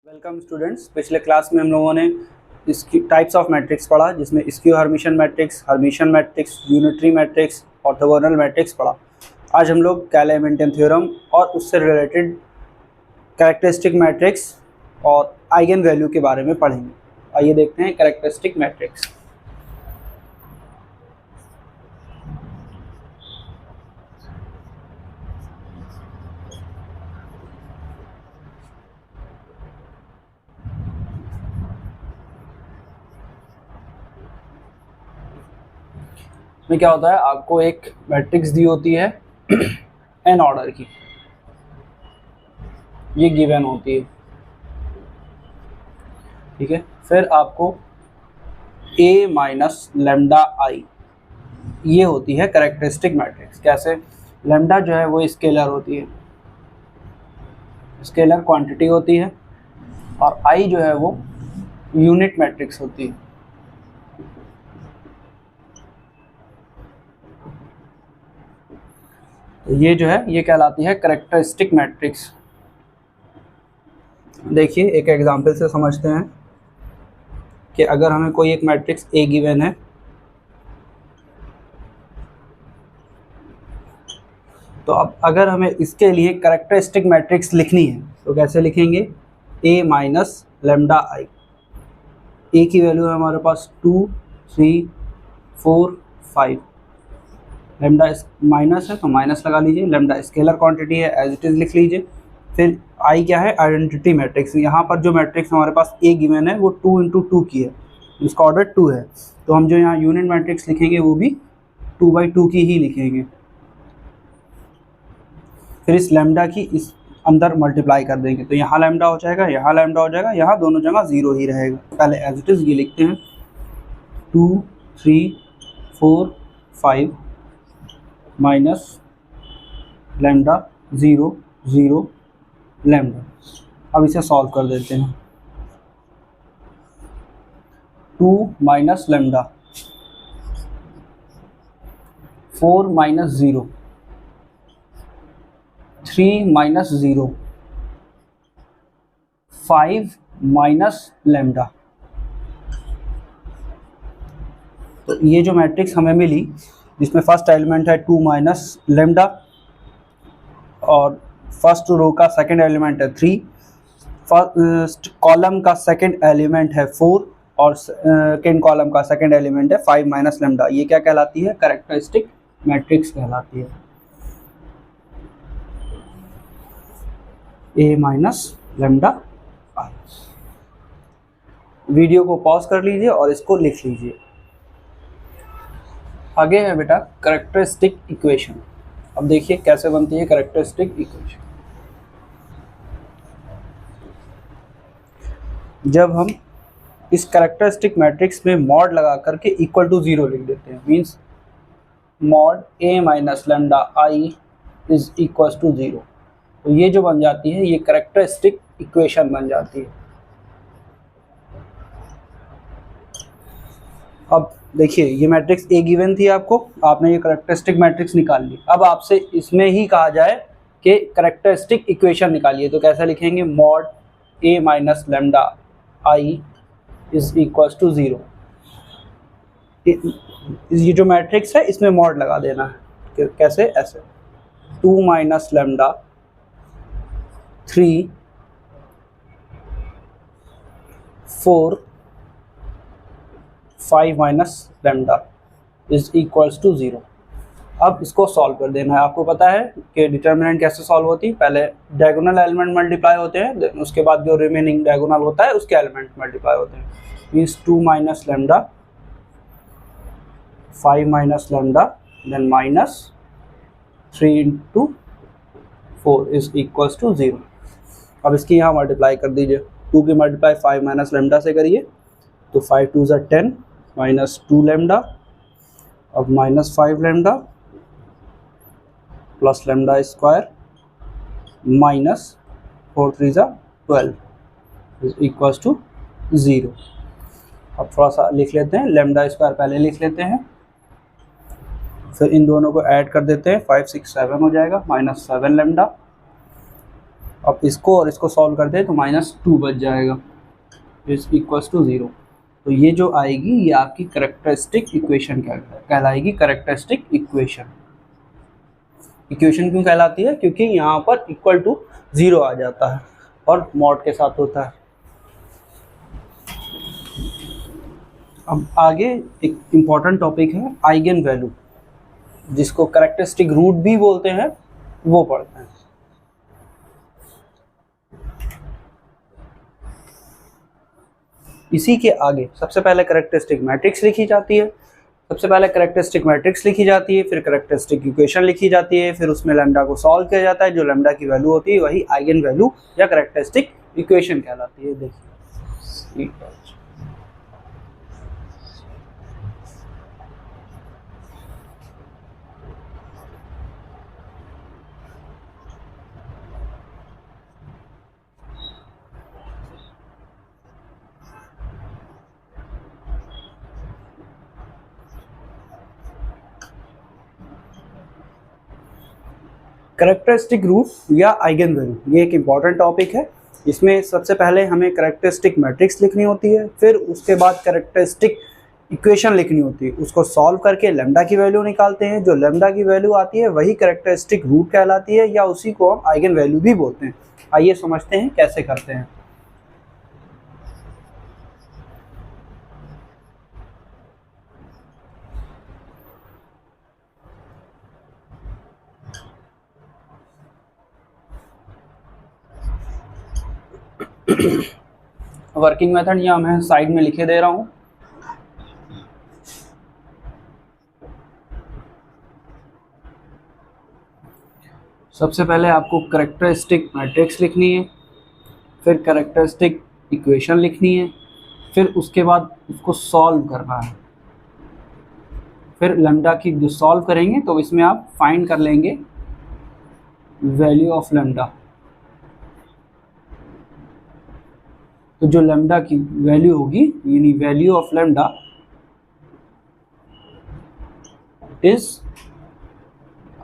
Welcome students. पिछले class में हम लोगों ने इसकी टाइप्स ऑफ मैट्रिक्स पढ़ा, जिसमें skew Hermitian matrix, unitary matrix, orthogonal matrix पढ़ा। आज हम लोग कैले-हैमिल्टन थ्योरम और उससे रिलेटेड कैरेक्टरिस्टिक मैट्रिक्स और आइगन वैल्यू के बारे में पढ़ेंगे। आइए देखते हैं कैरेक्टरिस्टिक मैट्रिक्स। में क्या होता है, आपको एक मैट्रिक्स दी होती है एन ऑर्डर की, ये गिवन होती है, ठीक है। फिर आपको ए माइनस लेमडा आई, ये होती है कैरेक्टरिस्टिक मैट्रिक्स। कैसे? लेमडा जो है वो स्केलर होती है, स्केलर क्वांटिटी होती है, और आई जो है वो यूनिट मैट्रिक्स होती है। ये जो है ये कहलाती है कैरेक्टरिस्टिक मैट्रिक्स। देखिए एक एग्जांपल से समझते हैं कि अगर हमें कोई एक मैट्रिक्स ए गिवन है, तो अब अगर हमें इसके लिए कैरेक्टरिस्टिक मैट्रिक्स लिखनी है तो कैसे लिखेंगे? ए माइनस लेमडा आई। ए की वैल्यू है हमारे पास 2, 3, 4, 5। लेमडा माइनस है तो माइनस लगा लीजिए। लेमडा स्केलर क्वांटिटी है, एज इट इज़ लिख लीजिए। फिर आई क्या है? Identity matrix. यहाँ पर जो मैट्रिक्स हमारे पास ए गिवन है वो 2 × 2 की है, जिसका ऑर्डर 2 है। तो हम जो यहाँ यूनिट मैट्रिक्स लिखेंगे वो भी 2/2 की ही लिखेंगे। फिर इस लेमडा की इस अंदर मल्टीप्लाई कर देंगे, तो यहाँ लेमडा हो जाएगा, यहाँ लेमडा हो जाएगा, यहाँ दोनों जगह 0 ही रहेगा। पहले एज इट इज़ ये लिखते हैं 2, 3, 4, 5 माइनस लेमडा 0, 0 लेमडा। अब इसे सॉल्व कर देते हैं। 2 minus lambda, 4 minus 0, 3 minus 0, 5 minus lambda. तो ये जो मैट्रिक्स हमें मिली, जिसमें फर्स्ट एलिमेंट है 2 माइनस लेमडा, और फर्स्ट रो का सेकंड एलिमेंट है 3, फर्स्ट कॉलम का सेकंड एलिमेंट है 4, और सेकंड कॉलम का सेकंड एलिमेंट है 5 माइनस लेमडा। ये क्या कहलाती है? कैरेक्टरिस्टिक मैट्रिक्स कहलाती है। ए माइनस लेमडा आई। वीडियो को पॉज कर लीजिए और इसको लिख लीजिए। आगे है बेटा कैरेक्टरिस्टिक इक्वेशन। अब देखिए कैसे बनती है कैरेक्टरिस्टिक इक्वेशन। जब हम इस कैरेक्टरिस्टिक मैट्रिक्स में मॉड लगा करके इक्वल टू 0 लिख देते हैं, means mod A minus lambda I is equal to 0, तो ये जो बन जाती है ये कैरेक्टरिस्टिक इक्वेशन बन जाती है। अब देखिए ये मैट्रिक्स ए गिवन थी आपको, आपने ये कैरेक्टरिस्टिक मैट्रिक्स निकाल ली। अब आपसे इसमें ही कहा जाए कि कैरेक्टरिस्टिक इक्वेशन निकालिए, तो कैसे लिखेंगे? Mod A minus lambda I is equal to 0। ये जो मैट्रिक्स है इसमें मॉड लगा देना है। कैसे? ऐसे 2 minus lambda 3, 4, 5 minus lambda is equals to 0। अब इसको सॉल्व कर देना है। आपको पता है कि डिटर्मिनेंट कैसे सॉल्व होती है? पहले डायगोनल एलिमेंट मल्टीप्लाई होते हैं, देन उसके बाद जो रिमेनिंग डायगोनल होता है उसके एलिमेंट मल्टीप्लाई होते हैं। Means 2 minus lambda, 5 minus lambda, then minus 3 × 4 is equals to 0। अब इसकी यहाँ मल्टीप्लाई कर दीजिए। 2 की मल्टीप्लाई 5 माइनस लेमडा से करिए, तो 5 2 = 10 माइनस 2 लेमडा, अब minus 5 lambda plus lambda square minus 4 3 = 12 is equals to 0। अब थोड़ा सा लिख लेते हैं, लेमडा स्क्वायर पहले लिख लेते हैं, फिर इन दोनों को ऐड कर देते हैं, 5 6 7 हो जाएगा, माइनस 7 लेमडा, अब इसको और इसको सॉल्व करते हैं तो -2 बच जाएगा, इज इक्वल्स टू 0। तो ये जो आएगी ये आपकी कैरेक्टरिस्टिक इक्वेशन कहलाएगी। कैरेक्टरिस्टिक इक्वेशन क्यों कहलाती है? क्योंकि यहाँ पर इक्वल टू 0 आ जाता है और मॉड के साथ होता है। अब आगे एक इम्पॉर्टेंट टॉपिक है आइगन वैल्यू, जिसको कैरेक्टरिस्टिक रूट भी बोलते हैं, वो पढ़ते हैं। इसी के आगे सबसे पहले कैरेक्टरिस्टिक मैट्रिक्स लिखी जाती है, फिर कैरेक्टरिस्टिक इक्वेशन लिखी जाती है, फिर उसमें लैम्डा को सॉल्व किया जाता है। जो लैम्डा की वैल्यू होती है वही आइगन वैल्यू या कैरेक्टरिस्टिक इक्वेशन कहलाती है। देखिए कैरेक्टरिस्टिक रूट या आइगन वैल्यू, ये एक इम्पॉर्टेंट टॉपिक है। इसमें सबसे पहले हमें कैरेक्टरिस्टिक मैट्रिक्स लिखनी होती है, फिर उसके बाद कैरेक्टरिस्टिक इक्वेशन लिखनी होती है। उसको सॉल्व करके लैम्डा की वैल्यू निकालते हैं। जो लैम्डा की वैल्यू आती है वही कैरेक्टरिस्टिक रूट कहलाती है, या उसी को हम आइगन वैल्यू भी बोलते हैं। आइए समझते हैं कैसे करते हैं। वर्किंग मेथड यहाँ मैं साइड में लिखे दे रहा हूँ। सबसे पहले आपको कैरेक्टरिस्टिक मैट्रिक्स लिखनी है, फिर कैरेक्टरिस्टिक इक्वेशन लिखनी है, फिर उसके बाद उसको सॉल्व करना है। फिर लैम्डा की जो सॉल्व करेंगे तो इसमें आप फाइंड कर लेंगे वैल्यू ऑफ लैम्डा। तो जो लैम्डा की वैल्यू होगी, यानी value of lambda is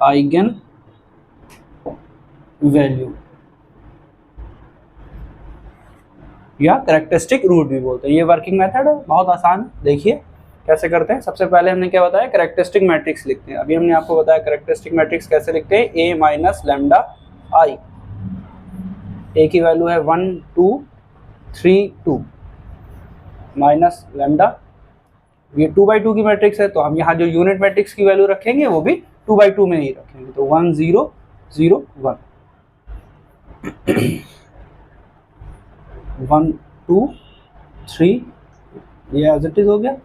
eigen value या कैरेक्टरिस्टिक रूट भी बोलते हैं। ये वर्किंग मेथड है, बहुत आसान है। देखिए कैसे करते हैं। सबसे पहले हमने क्या बताया, कैरेक्टरिस्टिक मैट्रिक्स लिखते हैं। अभी हमने आपको बताया कैरेक्टरिस्टिक मैट्रिक्स कैसे लिखते हैं। ए माइनस लैम्डा आई, ए की वैल्यू है 1 2 3 2 माइनस लैम्डा, ये 2/2 की मैट्रिक्स है, तो हम यहाँ जो यूनिट मैट्रिक्स की वैल्यू रखेंगे वो भी 2/2 में ही रखेंगे। तो 1 0 0 1 1 2 3, ये एज इट इज हो गया।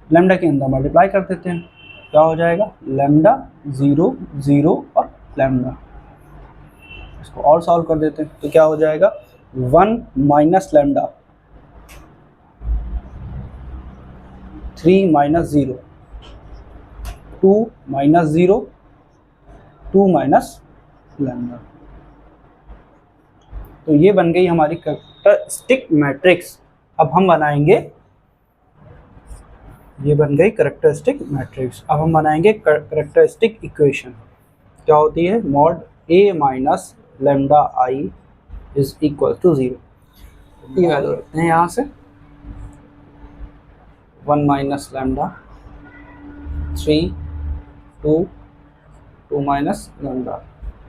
लैम्डा के अंदर मल्टीप्लाई कर देते हैं, क्या हो जाएगा, लैम्डा 0 0 और लैम्डा। इसको और सॉल्व कर देते हैं तो क्या हो जाएगा, 1 minus lambda 3 minus 0 2 minus 0 2 minus lambda. तो ये बन गई हमारी कैरेक्टरिस्टिक मैट्रिक्स। अब हम बनाएंगे, ये बन गई कैरेक्टरिस्टिक मैट्रिक्स। अब हम बनाएंगे कैरेक्टरिस्टिक इक्वेशन। क्या होती है, mod A minus lambda I is equal to 0। ये वैल्यू रखते हैं यहाँ से, 1 minus lambda 3 2 2 minus lambda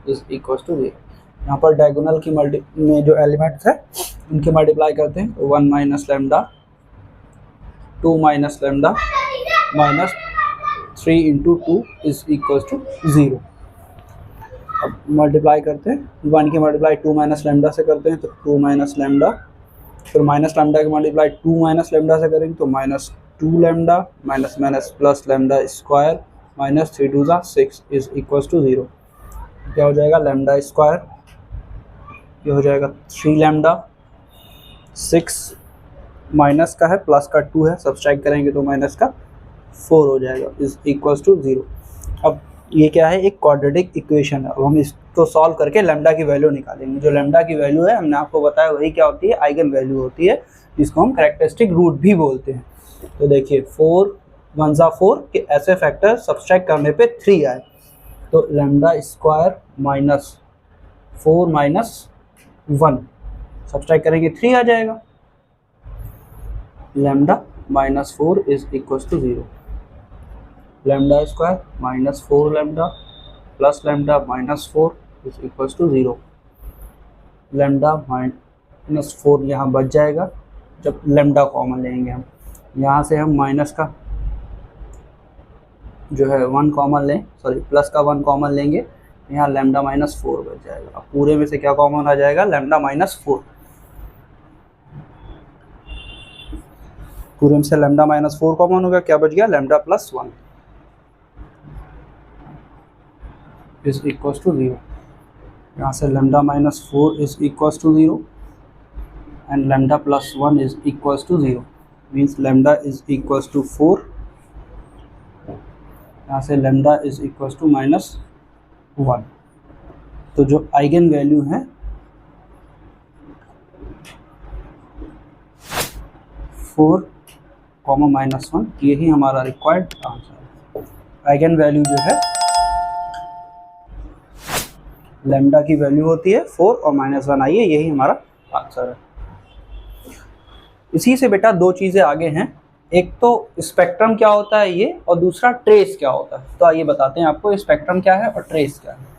is equal to 0। यहाँ पर डायगोनल की में जो एलिमेंट्स है उनके मल्टीप्लाई करते हैं। 1 minus lambda 2 minus lambda minus 3 into 2 is equal to 0। अब मल्टीप्लाई करते हैं, 1 की मल्टीप्लाई 2 माइनस लैम्डा से करते हैं तो 2 माइनस लैम्डा, फिर माइनस लैम्डा की मल्टीप्लाई 2 माइनस लैम्डा से करेंगे तो minus 2 lambda minus minus plus lambda square minus 3 2 6 is equal to 0। क्या हो जाएगा, लैम्डा स्क्वायर, ये हो जाएगा 3 लैम्डा, 6 माइनस का है प्लस का 2 है, सब्सट्रैक्ट करेंगे तो माइनस का 4 हो जाएगा इज इक्वल टू 0। अब ये क्या है, एक क्वाड्रेटिक इक्वेशन है। अब हम इसको सॉल्व करके लैम्डा की वैल्यू निकालेंगे। जो लैम्डा की वैल्यू है हमने आपको बताया वही क्या होती है, आइगन वैल्यू होती है, जिसको हम कैरेक्टरिस्टिक रूट भी बोलते हैं। तो देखिए 4 1 4 के ऐसे फैक्टर सब्सट्रैक्ट करने पे 3 आए, तो lambda square minus 4 minus 1 subtract करेंगे 3 आ जाएगा। Lambda minus 4 is equal to 0। Lambda square minus 4 lambda plus lambda minus 4 is equal to 0। Lambda minus 4 यहाँ बच जाएगा जब लैम्डा कॉमन लेंगे हम। यहाँ से हम माइनस का जो है 1 कॉमन लें, सॉरी प्लस का 1 कॉमन लेंगे, यहाँ लैम्डा माइनस 4 बच जाएगा। अब पूरे में से क्या कॉमन आ जाएगा? Lambda minus 4। पूरे में से लैम्डा माइनस 4 कॉमन होगा, क्या बच गया? Lambda plus 1 is equal to 0। यहाँ से lambda minus 4 is equal to 0 and lambda plus 1 is equal to 0 means lambda is equal to 4। यहाँ से lambda is equal to minus 1। तो जो आइगन वैल्यू है 4 कॉमा माइनस 1, यही हमारा रिक्वायर्ड आंसर है। आइगन वैल्यू जो है लैम्डा की वैल्यू होती है 4 और माइनस 1 आई है, यही हमारा आंसर है। इसी से बेटा दो चीज़ें आगे हैं, एक तो स्पेक्ट्रम क्या होता है ये, और दूसरा ट्रेस क्या होता है। तो आइए बताते हैं आपको स्पेक्ट्रम क्या है और ट्रेस क्या है।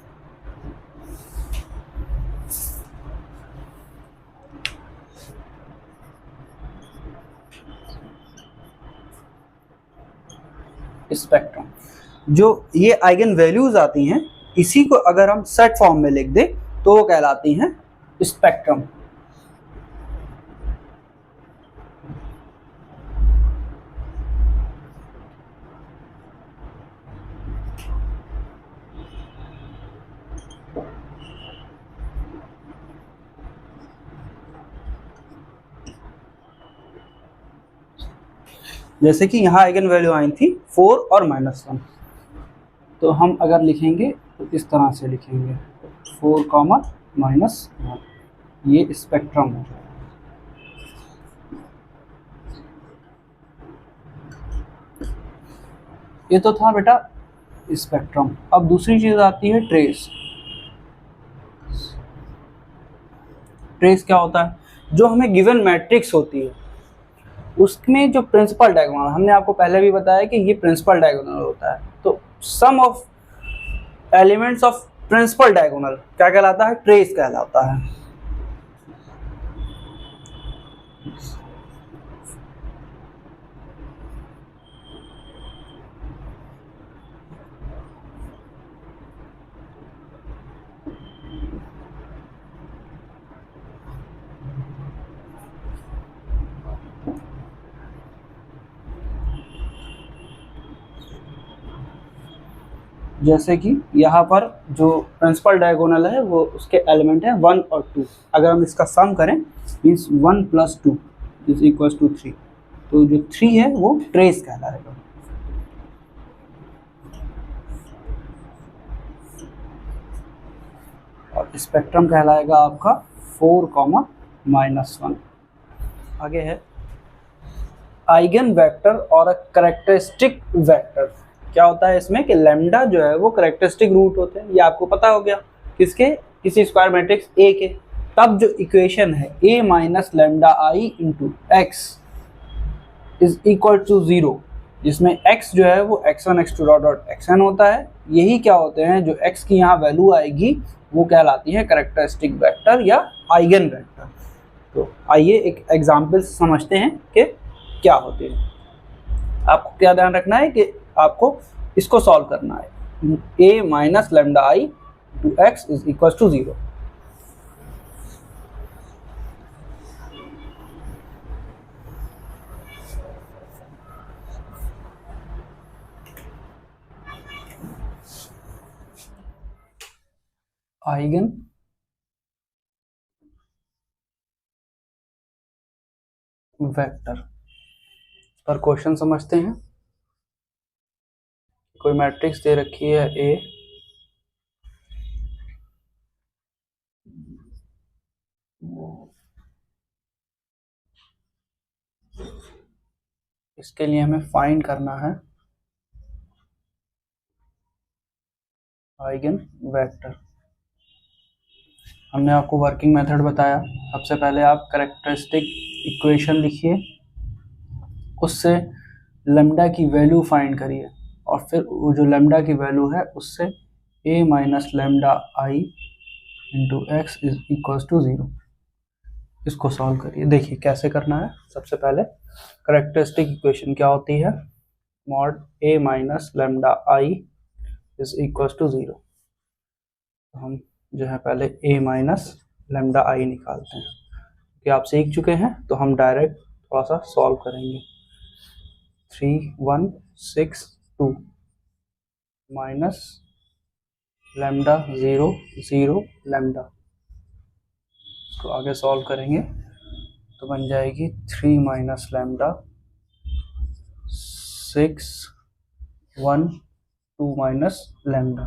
स्पेक्ट्रम जो ये आइगन वैल्यूज आती हैं, इसी को अगर हम सेट फॉर्म में लिख दें तो वो कहलाती हैं स्पेक्ट्रम। जैसे कि यहाँ आइगन वैल्यू आई थी 4 और माइनस 1, तो हम अगर लिखेंगे तो इस तरह से लिखेंगे 4 कॉमा माइनस 1, ये स्पेक्ट्रम है। ये तो था बेटा स्पेक्ट्रम। अब दूसरी चीज आती है ट्रेस। ट्रेस क्या होता है? जो हमें गिवन मैट्रिक्स होती है उसमें जो प्रिंसिपल डायगोनल, हमने आपको पहले भी बताया कि ये प्रिंसिपल डायगोनल होता है, तो sum of elements of principal diagonal क्या कहलाता है? ट्रेस कहलाता है। जैसे कि यहाँ पर जो प्रिंसिपल डायगोनल है वो उसके एलिमेंट है 1 और 2। अगर हम इसका सम करें means 1 plus 2 is equal to 3, तो जो 3 है वो ट्रेस कहलाएगा। और स्पेक्ट्रम कहलाएगा आपका 4 कॉमा माइनस 1। आगे है आइगन वेक्टर और कैरेक्टरिस्टिक वेक्टर। क्या होता है इसमें कि लैम्डा जो है वो कैरेक्टरिस्टिक रूट होते हैं, ये आपको पता हो गया किसके? किसी स्क्वायर मैट्रिक्स ए के। तब जो इक्वेशन है a minus lambda I into X is equal to 0, जिसमें x जो है वो x1 x2 dot dot xn होता है, यही क्या होते हैं जो x की यहाँ वैल्यू आएगी वो कहलाती है कैरेक्टरिस्टिक वेक्टर या आइगन वेक्टर। तो आइए एक एग्जाम्पल समझते हैं कि क्या होते हैं। आपको क्या ध्यान रखना है कि आपको इसको सॉल्व करना है। a minus lambda I to X is equal to 0। Eigen vector पर क्वेश्चन समझते हैं। कोई मैट्रिक्स दे रखी है ए, इसके लिए हमें फाइंड करना है आइगन वेक्टर। हमने आपको वर्किंग मेथड बताया। सबसे पहले आप कैरेक्टरिस्टिक इक्वेशन लिखिए, उससे लैम्डा की वैल्यू फाइंड करिए और फिर वो जो लैम्डा की वैल्यू है उससे a minus lambda I into X is equal to 0, इसको सॉल्व करिए। देखिए कैसे करना है। सबसे पहले कैरेक्टरिस्टिक इक्वेशन क्या होती है, mod a minus lambda I is equal to 0। तो हम जो है पहले a माइनस लैम्डा आई निकालते हैं, कि आप सीख चुके हैं तो हम डायरेक्ट थोड़ा सा सॉल्व करेंगे। 3 1 6 2 माइनस लैम्डा 0 0 लैम्डा, इसको आगे सॉल्व करेंगे तो बन जाएगी 3 माइनस लैम्डा 6 1 2 माइनस लैम्डा।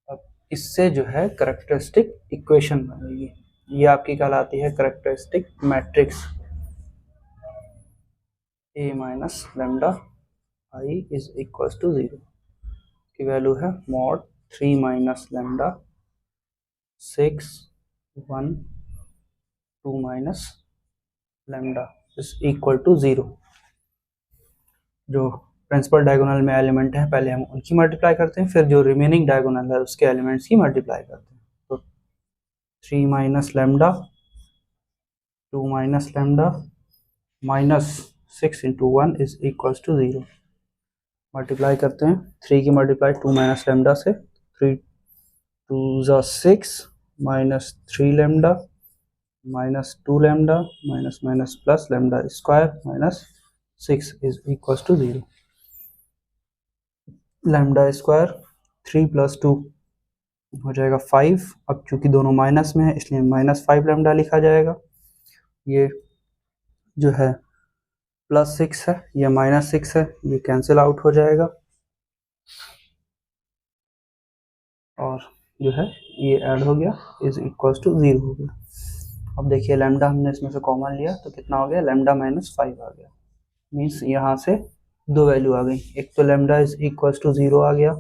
अब इससे जो है कैरेक्टरिस्टिक इक्वेशन बनेगी, ये आपकी कहलाती है characteristic matrix. a minus lambda I is equal to 0 की वैल्यू है mod 3 minus lambda 6 1 2 minus lambda is equal to 0। जो प्रिंसिपल डायगोनल में एलिमेंट है पहले हम उनकी मल्टीप्लाई करते हैं, फिर जो रिमेनिंग डायगोनल है उसके एलिमेंट्स की मल्टीप्लाई करते हैं। तो 3 minus lambda 2 minus lambda minus 6 into 1 is equal to 0। Multiply करते हैं, 3 की मल्टीप्लाई 2 माइनस लैम्डा से, 3 2 ज़ा 6 minus 3 lambda minus 2 lambda minus minus plus lambda square minus 6 is equal to 0। Lambda square 3 plus 2 हो जाएगा 5। अब चूंकि दोनों माइनस में है इसलिए माइनस 5 लैम्डा लिखा जाएगा। ये जो है प्लस 6 है, ये माइनस 6 है, ये कैंसिल आउट हो जाएगा और जो है ये ऐड हो गया इज इक्वल टू 0 हो गया। अब देखिए लैम्डा हमने इसमें से कॉमन लिया तो कितना हो गया, लैम्डा माइनस 5 आ गया। मीन्स यहाँ से दो वैल्यू आ गई, एक तो लैम्डा इज इक्वल टू 0 आ गया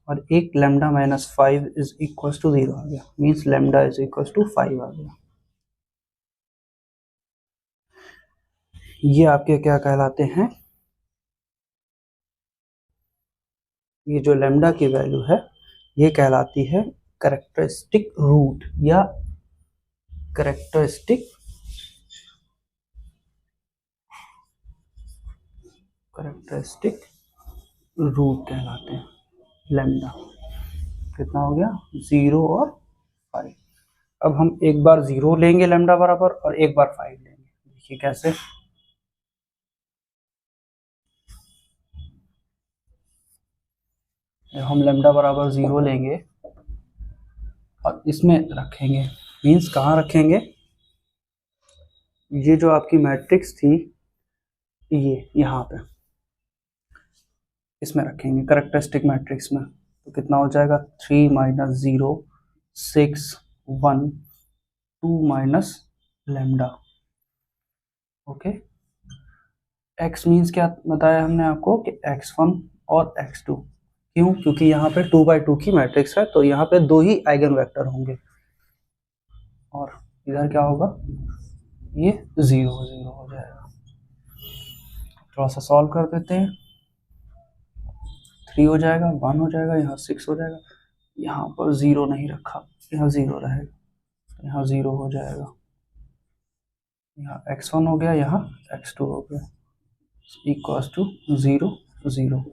और एक lambda minus 5 is equal to 0 आ गया। Means lambda is equal to 5 आ गया। ये आपके क्या कहलाते हैं, ये जो लैम्डा की वैल्यू है ये कहलाती है कैरेक्टरिस्टिक रूट या कैरेक्टरिस्टिक रूट कहलाते हैं। लैम्डा कितना हो गया, 0 और 5। अब हम एक बार 0 लेंगे लैम्डा बराबर और एक बार 5 लेंगे। देखिए कैसे, हम लैम्डा बराबर 0 लेंगे और इसमें रखेंगे। मीन्स कहाँ रखेंगे, ये जो आपकी मैट्रिक्स थी ये यहाँ पे इसमें रखेंगे कैरेक्टरिस्टिक मैट्रिक्स में। तो कितना हो जाएगा, 3 minus 0 6 1 2 minus lambda. Okay, x means क्या बताया हमने आपको कि x1 और x2। क्यों, क्योंकि यहाँ पे 2×2 की मैट्रिक्स है तो यहाँ पे दो ही आइगन वेक्टर होंगे और इधर क्या होगा, ये 0 हो जाएगा। थोड़ा सा सॉल्व कर देते हैं, 3 हो जाएगा, 1 हो जाएगा, यहाँ 6 हो जाएगा। यहाँ पर 0 नहीं रखा, यहाँ 0 रहेगा, यहाँ 0 हो जाएगा। यहाँ x1 हो गया, यहाँ x2 हो गया, इक्वल टू 0 0।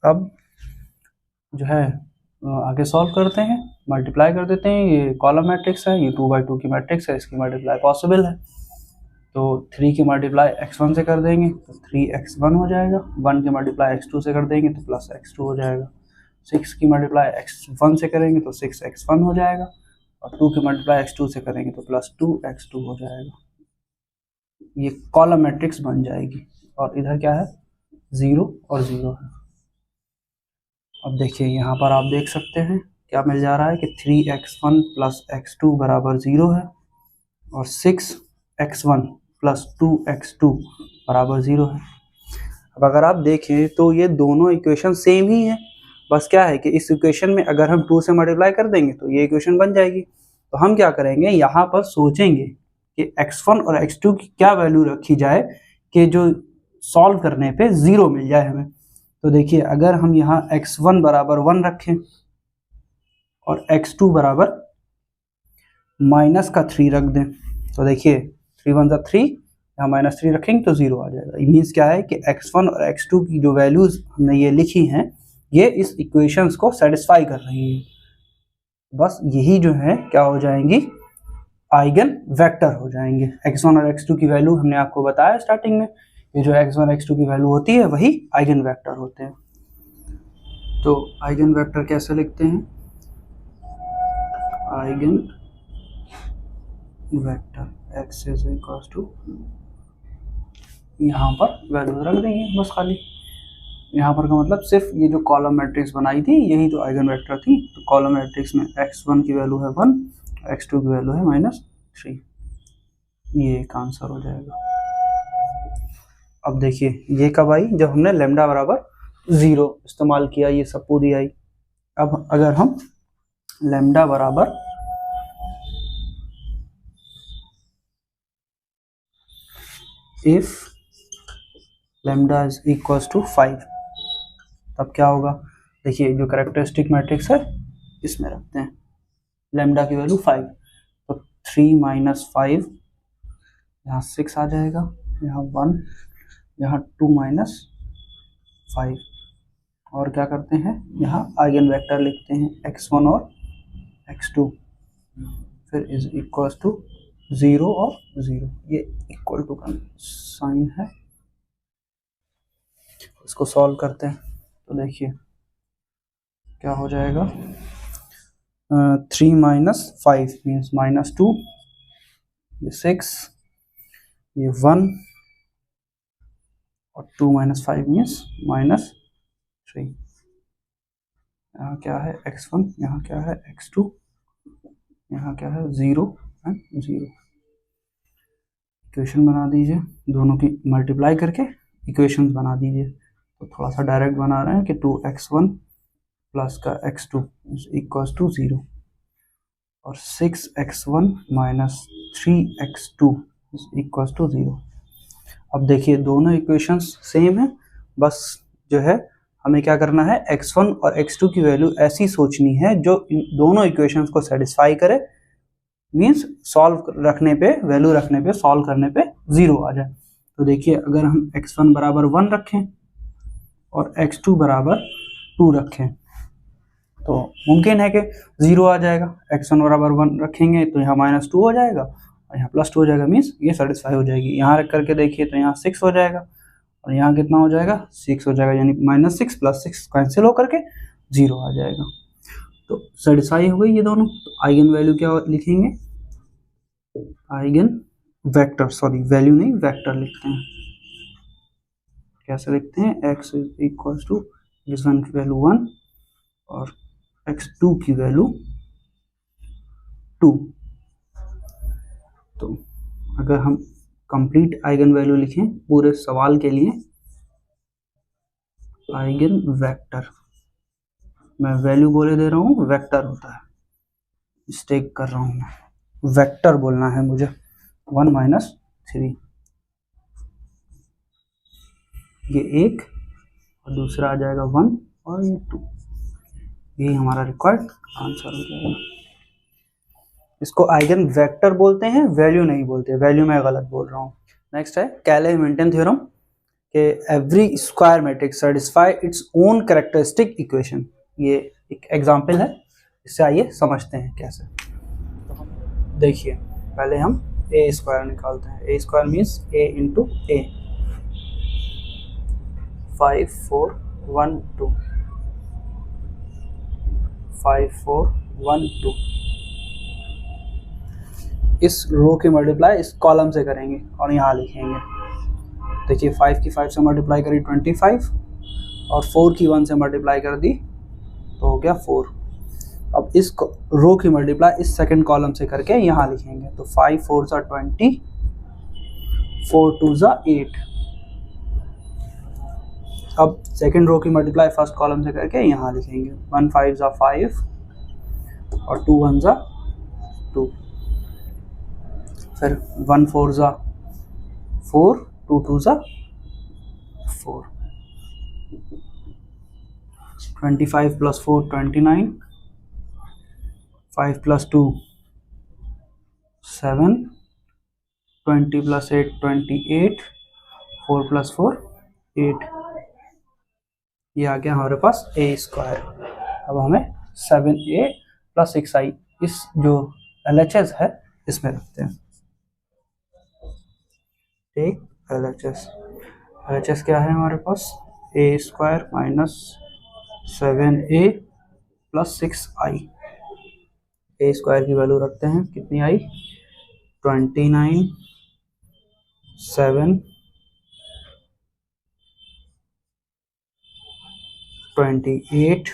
अब जो है आगे सॉल्व करते हैं, मल्टीप्लाई कर देते हैं। ये कॉलम मैट्रिक्स है, ये 2×2 की मैट्रिक्स है, इसकी मल्टीप्लाई पॉसिबल है। तो 3 की मल्टीप्लाई x1 से कर देंगे तो 3x1 हो जाएगा, 1 की मल्टीप्लाई x2 से कर देंगे तो प्लस x2 हो जाएगा, 6 की मल्टीप्लाई x1 से करेंगे तो 6x1 हो जाएगा और 2 की मल्टीप्लाई x2 से करेंगे तो प्लस 2x2 हो जाएगा। ये कॉलम मैट्रिक्स बन जाएगी और इधर क्या है, 0 और 0 है। अब देखिए यहाँ पर आप देख सकते हैं क्या मिल जा रहा है कि 3x1 प्लस x2 बराबर 0 है और 6x1 प्लस 2x2 बराबर 0 है। अब अगर आप देखें तो ये दोनों इक्वेशन सेम ही है, बस क्या है कि इस इक्वेशन में अगर हम 2 से मल्टीप्लाई कर देंगे तो ये इक्वेशन बन जाएगी। तो हम क्या करेंगे, यहाँ पर सोचेंगे कि x1 और x2 की क्या वैल्यू रखी जाए कि जो सॉल्व करने पे 0 मिल जाए हमें। तो देखिए अगर हम यहाँ x1 बराबर 1 रखें और x2 बराबर -3 रख दें, तो देखिए 3 1 3, यहाँ -3 रखेंगे तो 0 आ जाएगा। ये मीन्स क्या है कि x1 और x2 की जो वैल्यूज हमने ये लिखी हैं ये इस इक्वेशंस को सेटिस्फाई कर रही हैं। बस यही जो है क्या हो जाएंगी, आइगन वेक्टर हो जाएंगे। x1 और x2 की वैल्यू हमने आपको बताया स्टार्टिंग में, ये जो x1 x2 की वैल्यू होती है वही आइगन वेक्टर होते हैं। तो आइगन वेक्टर कैसे लिखते हैं, eigen vector x is equal to, यहाँ पर वैल्यू रख देंगे बस खाली। यहाँ पर का मतलब सिर्फ ये जो कॉलम मैट्रिक्स बनाई थी यही तो आइगन वेक्टर थी। तो कॉलम मैट्रिक्स में x1 की वैल्यू है 1, x2 की वैल्यू है -3, ये एक आंसर हो जाएगा। अब देखिए ये कब आई, जब हमने लैम्डा बराबर 0 इस्तेमाल किया, ये सब पूरी आई। अब अगर हम लैम्डा बराबर if lambda is equal to 5 तब क्या होगा, देखिए जो कैरेक्टरिस्टिक मैट्रिक्स है इसमें रखते हैं लैम्डा की वैल्यू 5, तो 3 - 5 यहाँ 6 आ जाएगा, यहाँ 1, यहाँ 2 - 5, और क्या करते हैं यहाँ आइगन वेक्टर लिखते हैं x1 और x2, फिर इज इक्वल टू 0 और 0, ये इक्वल टू का साइन है। इसको सॉल्व करते हैं तो देखिए क्या हो जाएगा, 3 - 5 मीन्स -2, ये 6, ये 1 और 2 - 5 मीन्स -3। यहाँ क्या है x1, यहाँ क्या है x2, यहाँ क्या है 0 एंड 0। इक्वेशन बना दीजिए, दोनों की मल्टीप्लाई करके इक्वेशंस बना दीजिए। तो थोड़ा सा डायरेक्ट बना रहे हैं कि 2x1 प्लस का x2 इक्वल्स टू 0 और 6x1 - 3x2 इक्वल्स टू 0। अब देखिए दोनों इक्वेशंस सेम है, बस जो है हमें क्या करना है, x1 और x2 की वैल्यू ऐसी सोचनी है जो इन दोनों इक्वेशंस को सेटिस्फाई करे, मीन्स सॉल्व रखने पे, वैल्यू रखने पे, सॉल्व करने पे 0 आ जाए। तो देखिए अगर हम x1 बराबर 1 रखें और x2 बराबर 2 रखें तो मुमकिन है कि 0 आ जाएगा। x1 बराबर 1 रखेंगे तो यहाँ -2 हो जाएगा और यहाँ +2 हो जाएगा, मीन्स ये सेटिस्फाई हो जाएगी। यहाँ रख करके देखिए तो यहाँ 6 हो जाएगा और यहाँ कितना हो जाएगा, 6 हो जाएगा, यानी -6 + 6 कैंसिल होकर के 0 आ जाएगा। तो सेटिस्फाई हो गई ये दोनों। तो आइगन वैल्यू क्या लिखेंगे, आइगन वेक्टर, सॉरी वैल्यू नहीं वेक्टर लिखते हैं। कैसे लिखते हैं, x is equal to x1 की वैल्यू 1 और x2 की वैल्यू 2। तो अगर हम कंप्लीट आइगन वैल्यू लिखें पूरे सवाल के लिए, आइगन वेक्टर, मैं वैल्यू बोले दे रहा हूँ, वेक्टर होता है, मिस्टेक कर रहा हूँ मैं, वेक्टर बोलना है मुझे। 1 - 3 ये 1 और दूसरा आ जाएगा 1 और ये 2, यही हमारा रिक्वायर्ड आंसर हो जाएगा। इसको आइगन वेक्टर बोलते हैं, वैल्यू नहीं बोलते, वैल्यू मैं गलत बोल रहा हूँ। नेक्स्ट है कैले-हैमिल्टन थ्योरम कि every square matrix satisfy its own characteristic equation. ये एक एग्जांपल है, इससे आइए समझते हैं कैसे। तो हम देखिए पहले हम ए स्क्वायर निकालते हैं। A square means a into A, 5 4 1 2, 5 4 1 2। इस रो की मल्टीप्लाई इस कॉलम से करेंगे और यहाँ लिखेंगे। देखिए 5 की 5 से मल्टीप्लाई करी 25 और 4 की 1 से मल्टीप्लाई कर दी तो हो गया 4। अब इस रो की मल्टीप्लाई इस सेकंड कॉलम से करके यहाँ लिखेंगे। तो 5 4 सा 20, 4 2 सा 8, अब सेकंड रो की मल्टीप्लाई फर्स्ट कॉलम से करके यहाँ लिखेंगे 1 5 ज़ा 5 और 2 1 ज़ा 2, फिर 1 4 ज़ा 4, 2 2 ज़ा 4, 25 प्लस 4 29, 5 प्लस 2 7, 20 प्लस 8 28, 4 प्लस 4 8, ये आ गया हमारे पास a स्क्वायर। अब हमें 7a प्लस 6i इस जो LHS है इसमें रखते हैं। ठीक, LHS क्या है हमारे पास, a square minus 7a plus 6i। a square की वैल्यू रखते हैं, कितनी आई, 29 7 28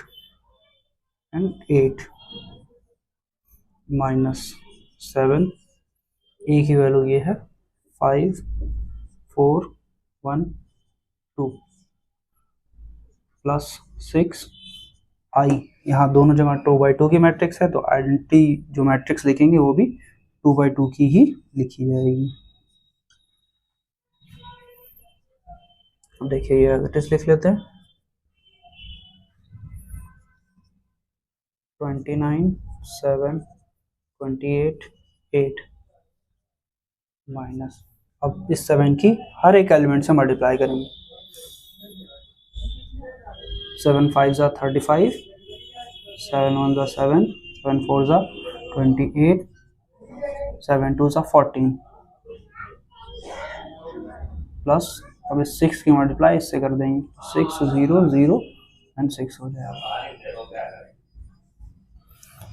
एंड 8 माइनस 7, ए की वैल्यू ये है 5 4 1 2 प्लस 6 आई। यहाँ दोनों जगह 2/2 की मैट्रिक्स है तो आइडेंटिटी जो मैट्रिक्स लिखेंगे वो भी 2/2 की ही लिखी जाएगी। देखिए ये एज लिख लेते हैं, 29 7 28 8 माइनस, अब इस 7 की हर एक एलिमेंट से मल्टीप्लाई करेंगे, 7 5 ज़ा 35, 7 1 ज़ा 7, 7 4 ज़ा 28, 7 2 ज़ा 14 प्लस, अब इस 6 की मल्टीप्लाई इससे कर देंगे, 6 0 0 एंड 6 हो जाएगा।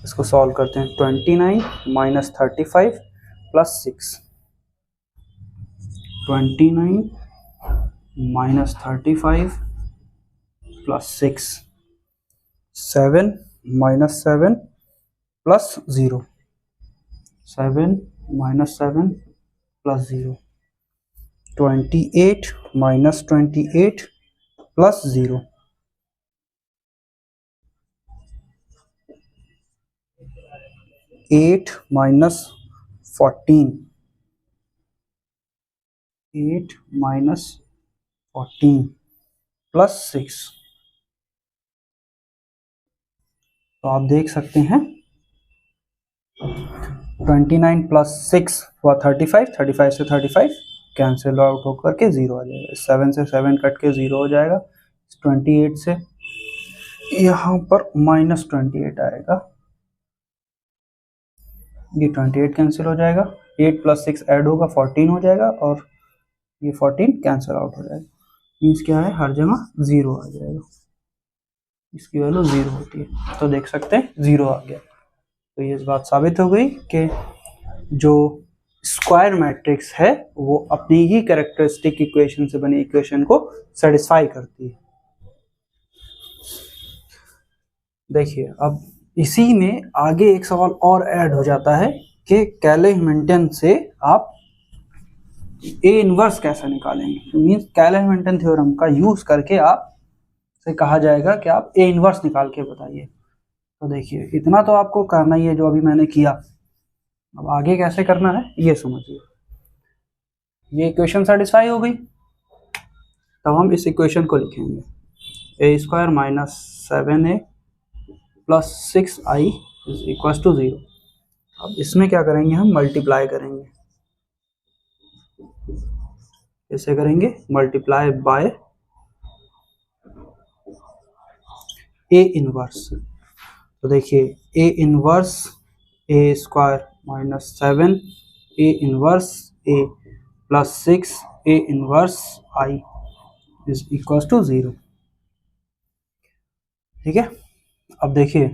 इसको सॉल्व करते हैं, 29 minus 35 plus 6, 29 minus 35 plus 6, 7 minus 7 plus 0, 7 minus 7 plus 0, 28 minus 28 plus 0, 8 minus 14, 8 minus 14 plus 6। तो आप देख सकते हैं 29 प्लस 6 हुआ 35, 35 से 35 कैंसिल आउट होकर के 0 आ जाएगा, 7 से 7 कट के 0 हो जाएगा, 28 से यहाँ पर माइनस 28 आएगा, ये 28 कैंसिल हो जाएगा, 8 प्लस 6 ऐड होगा 14 हो जाएगा और ये 14 कैंसिल आउट हो जाएगा। मीन्स क्या है, हर जगह 0 आ जाएगा, इसकी वैल्यू 0 होती है। तो देख सकते हैं 0 आ गया। तो ये इस बात साबित हो गई कि जो स्क्वायर मैट्रिक्स है वो अपनी ही कैरेक्टरिस्टिक इक्वेशन से बनी इक्वेशन को सेटिस्फाई करती है। देखिए अब इसी में आगे एक सवाल और ऐड हो जाता है कि कैले-हैमिल्टन से आप ए इनवर्स कैसे निकालेंगे। मीन्स कैले-हैमिल्टन थ्योरम का यूज करके आप से कहा जाएगा कि आप ए इनवर्स निकाल के बताइए। तो देखिए इतना तो आपको करना ही है जो अभी मैंने किया, अब आगे कैसे करना है ये समझिए। ये इक्वेशन सेटिस्फाई हो गई, तब हम इस इक्वेशन को लिखेंगे, A square minus 7a plus 6i is equal to 0। अब इसमें क्या करेंगे, हम मल्टीप्लाई करेंगे, कैसे करेंगे, मल्टीप्लाई बाय ए इनवर्स। तो देखिए A inverse A square minus 7 A inverse A plus 6 A inverse I is equal to 0। ठीक है, अब देखिए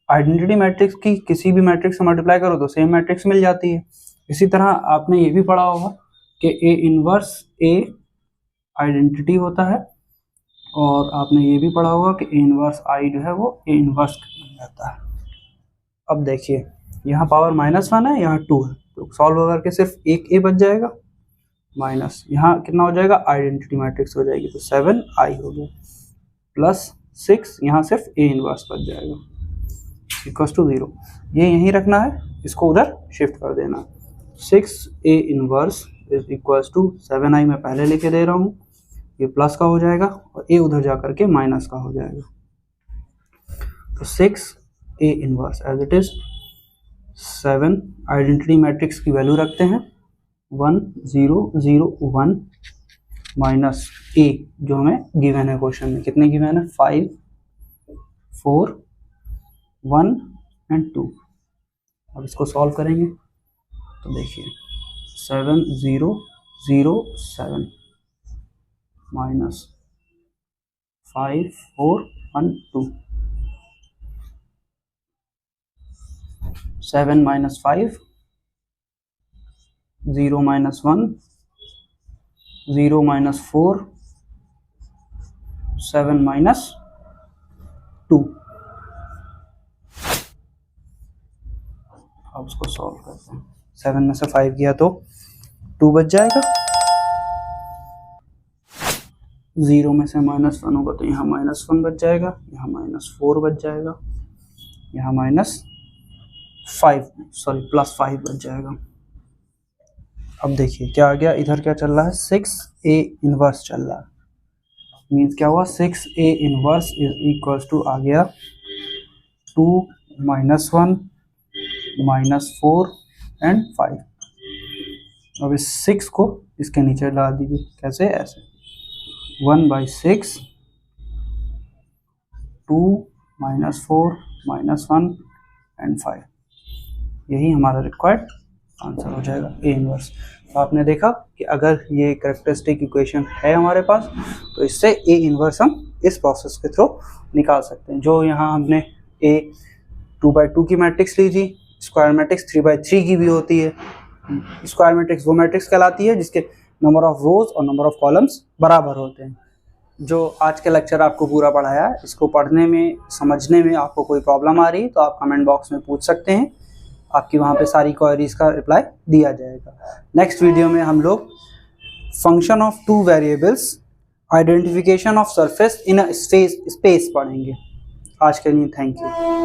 आइडेंटिटी मैट्रिक्स की किसी भी मैट्रिक्स से मल्टीप्लाई करो तो सेम मैट्रिक्स मिल जाती है। इसी तरह आपने ये भी पढ़ा होगा कि ए इनवर्स ए आइडेंटिटी होता है, और आपने ये भी पढ़ा होगा कि ए इनवर्स आई जो है वो ए इनवर्स बन जाता है। अब देखिए यहाँ पावर -1 है, यहाँ 2 है, तो सॉल्व करके सिर्फ एक ए बच जाएगा, माइनस यहाँ कितना हो जाएगा, आइडेंटिटी मैट्रिक्स हो जाएगी, तो 7i हो गया प्लस 6, यहाँ सिर्फ ए इनवर्स बच जाएगा इक्वल्स टू 0। ये यहीं रखना है, इसको उधर शिफ्ट कर देना। 6a inverse is equals to 7i मैं पहले लेके दे रहा हूँ, ये प्लस का हो जाएगा और a उधर जा करके माइनस का हो जाएगा। तो 6a inverse as it is 7, identity matrix की वैल्यू रखते हैं 1 0 0 1 माइनस a जो हमें गिवन है क्वेश्चन में, कितने गिवन है 5 4 1 एंड 2। अब इसको सॉल्व करेंगे तो देखिए 7 0 0 7 minus 5 4 1 2, 7 minus 5 0 minus 1 0 minus 4 7 minus 2। अब उसको सॉल्व करते हैं, 7 में से 5 गया तो 2 बच जाएगा, 0 में से माइनस 1 होगा तो यहाँ माइनस 1 बच जाएगा, यहाँ माइनस 4 बच जाएगा, यहाँ माइनस 5 सॉरी प्लस 5 बच जाएगा। अब देखिए क्या आ गया, इधर क्या चल रहा है 6a इनवर्स चल रहा है, मीन्स क्या हुआ 6a inverse is equals to आ गया 2 माइनस 1 माइनस 4 एंड 5। अब इस 6 को इसके नीचे डाल दीजिए, कैसे, ऐसे 1/6 2 माइनस 4 माइनस 1 एंड 5, यही हमारा रिक्वायर्ड आंसर हो जाएगा ए इनवर्स। तो आपने देखा कि अगर ये कैरेक्टरिस्टिक इक्वेशन है हमारे पास तो इससे ए इनवर्स हम इस प्रोसेस के थ्रू निकाल सकते हैं। जो यहाँ हमने ए 2/2 की मैट्रिक्स ली थी, स्क्वायर मैट्रिक्स 3/3 की भी होती है। स्क्वायर मैट्रिक्स वो मैट्रिक्स कहलाती है जिसके नंबर ऑफ रोज और नंबर ऑफ कॉलम्स बराबर होते हैं। जो आज के लेक्चर आपको पूरा पढ़ाया है, इसको पढ़ने में समझने में आपको कोई प्रॉब्लम आ रही है तो आप कमेंट बॉक्स में पूछ सकते हैं, आपकी वहाँ पे सारी क्वेरीज का रिप्लाई दिया जाएगा। नेक्स्ट वीडियो में हम लोग function of two variables, identification of surface in a space पढ़ेंगे। आज के लिए थैंक यू।